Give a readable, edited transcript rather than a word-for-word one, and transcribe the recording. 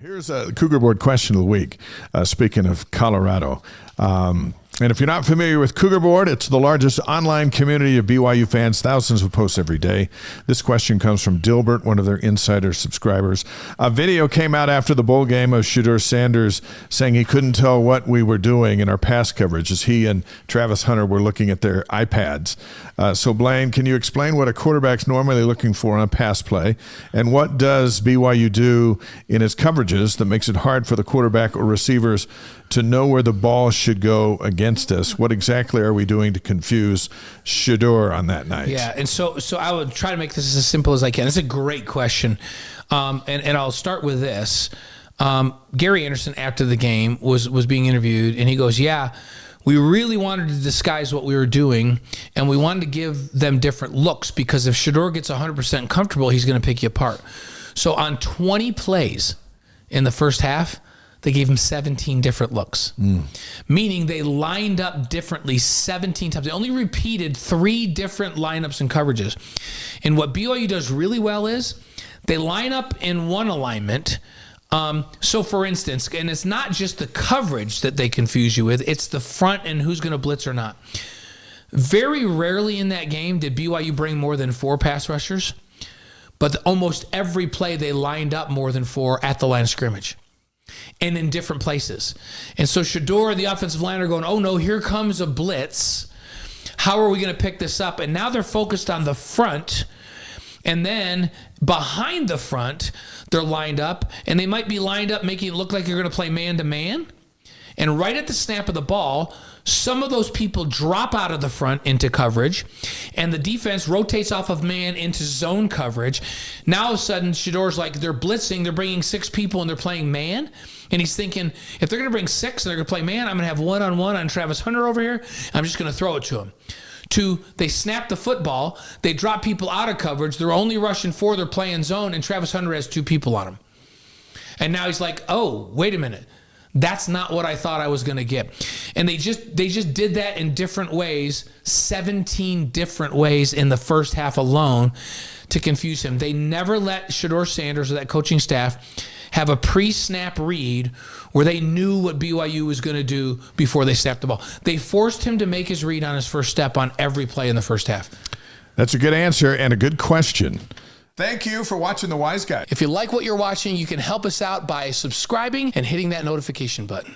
Here's a CougarBoard question of the week. Speaking of Colorado. And if you're not familiar with CougarBoard, it's the largest online community of BYU fans, thousands of posts every day. This question comes from Dilbert, one of their insider subscribers. A video came out after the bowl game of Shedeur Sanders saying he couldn't tell what we were doing in our pass coverage as he and Travis Hunter were looking at their iPads. So Blaine, can you explain what a quarterback's normally looking for on a pass play? And what does BYU do in its coverages that makes it hard for the quarterback or receivers to know where the ball should go against us? What exactly are we doing to confuse Shedeur on that night? Yeah, and so I would try to make this as simple as I can. It's a great question, and I'll start with this. Gary Anderson, after the game, was being interviewed, and he goes, yeah, we really wanted to disguise what we were doing, and we wanted to give them different looks, because if Shedeur gets 100% comfortable, he's going to pick you apart. So on 20 plays in the first half, they gave him 17 different looks, meaning they lined up differently 17 times. They only repeated 3 different lineups and coverages. And what BYU does really well is they line up in one alignment. So for instance, and it's not just the coverage that they confuse you with, it's the front and who's going to blitz or not. Very rarely in that game did BYU bring more than 4 pass rushers, but almost every play they lined up more than 4 at the line of scrimmage and in different places. And so Shedeur and the offensive line are going, oh no, here comes a blitz. How are we going to pick this up? And now they're focused on the front, and then behind the front, they're lined up, and they might be lined up making it look like you're going to play man-to-man. And right at the snap of the ball, some of those people drop out of the front into coverage, and the defense rotates off of man into zone coverage. Now, all of a sudden, Shedeur's like, they're blitzing, they're bringing 6 people, and they're playing man. And he's thinking, if they're going to bring 6 and they're going to play man, I'm going to have one-on-one on Travis Hunter over here. I'm just going to throw it to him. 2, they snap the football, they drop people out of coverage, they're only rushing 4, they're playing zone, and Travis Hunter has 2 people on him. And now he's like, oh, wait a minute. That's not what I thought I was going to get. And they just did that in different ways, 17 different ways in the first half alone to confuse him. They never let Shedeur Sanders or that coaching staff have a pre-snap read where they knew what BYU was going to do before they snapped the ball. They forced him to make his read on his first step on every play in the first half. That's a good answer and a good question. Thank you for watching The Wise Guy. If you like what you're watching, you can help us out by subscribing and hitting that notification button.